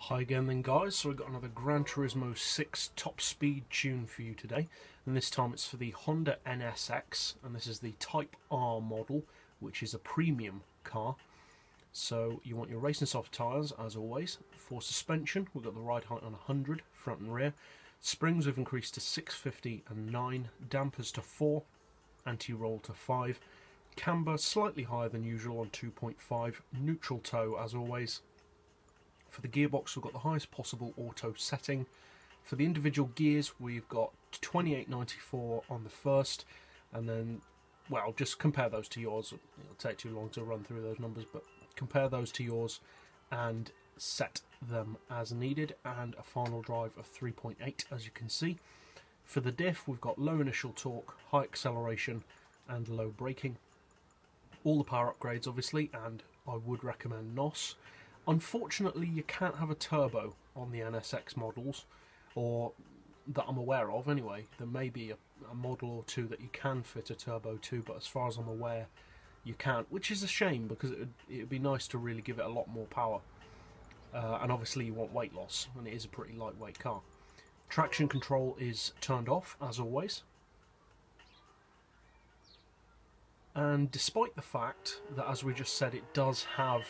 Hi again then guys, so we've got another GranTurismo 6 top speed tune for you today, and this time it's for the Honda NSX, and this is the Type R model, which is a premium car. So you want your racing soft tyres as always. For suspension, we've got the ride height on 100, front and rear. Springs we've increased to 650 and 9, dampers to 4, anti-roll to 5, camber slightly higher than usual on 2.5, neutral toe as always. For the gearbox, we've got the highest possible auto setting. For the individual gears, we've got 2894 on the first, and then, well, just compare those to yours. It'll take too long to run through those numbers, but compare those to yours and set them as needed, and a final drive of 3.8 as you can see. For the diff, we've got low initial torque, high acceleration and low braking. All the power upgrades obviously, and I would recommend NOS. Unfortunately, you can't have a turbo on the NSX models, or that I'm aware of anyway. There may be a model or two that you can fit a turbo to, but as far as I'm aware, you can't, which is a shame because it would be nice to really give it a lot more power. And obviously you want weight loss, and it is a pretty lightweight car. Traction control is turned off, as always. And despite the fact that, as we just said, it does have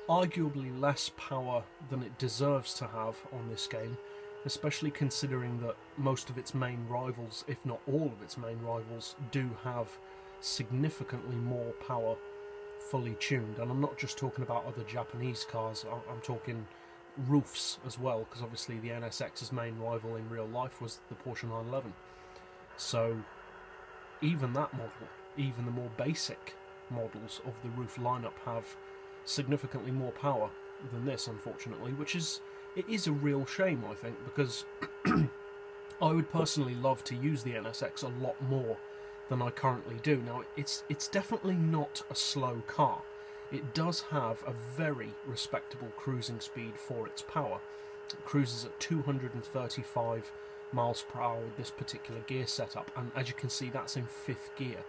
arguably less power than it deserves to have on this game, especially considering that most of its main rivals, if not all of its main rivals, do have significantly more power fully tuned. And I'm not just talking about other Japanese cars, I'm talking roofs as well, because obviously the NSX's main rival in real life was the Porsche 911. So even that model, even the more basic models of the roof lineup have significantly more power than this, unfortunately, it is a real shame, I think, because I would personally love to use the NSX a lot more than I currently do. Now, it's definitely not a slow car. It does have a very respectable cruising speed for its power. It cruises at 235 miles per hour with this particular gear setup, and as you can see, that's in 5th gear.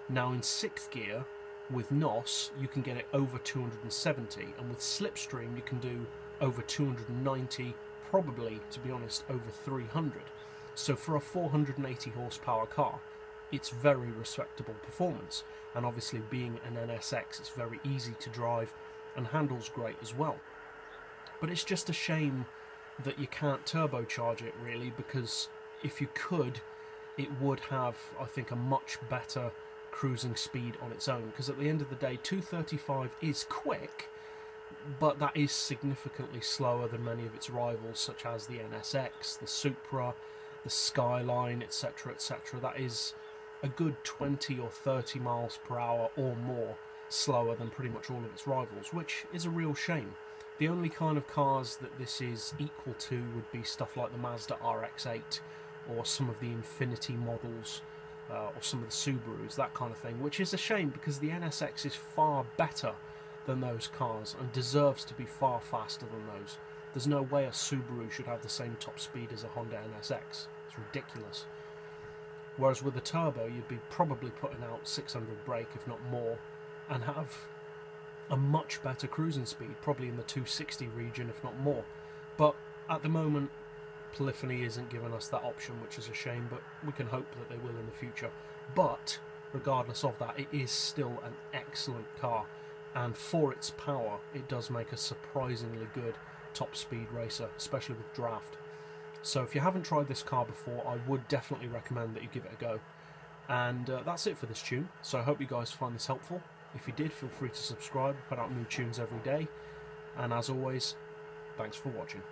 Now in 6th gear, with NOS, you can get it over 270, and with slipstream you can do over 290, probably, to be honest, over 300. So for a 480 horsepower car, it's very respectable performance, and obviously being an NSX, it's very easy to drive and handles great as well. But it's just a shame that you can't turbocharge it, really, because if you could, it would have, I think, a much better cruising speed on its own, because at the end of the day 235 is quick, but that is significantly slower than many of its rivals, such as the NSX, the Supra, the Skyline, etc, etc. That is a good 20 or 30 miles per hour or more slower than pretty much all of its rivals, which is a real shame. The only kind of cars that this is equal to would be stuff like the Mazda RX-8 or some of the Infiniti models, or some of the Subarus, that kind of thing, which is a shame because the NSX is far better than those cars and deserves to be far faster than those. There's no way a Subaru should have the same top speed as a Honda NSX. It's ridiculous. Whereas with a turbo, you'd be probably putting out 600 brake, if not more, and have a much better cruising speed, probably in the 260 region, if not more. But at the moment, Polyphony isn't giving us that option, which is a shame, but we can hope that they will in the future. But regardless of that, it is still an excellent car, and for its power it does make a surprisingly good top speed racer, especially with draft. So if you haven't tried this car before, I would definitely recommend that you give it a go. And that's it for this tune, so I hope you guys find this helpful. If you did, feel free to subscribe. I put out new tunes every day, and as always, thanks for watching.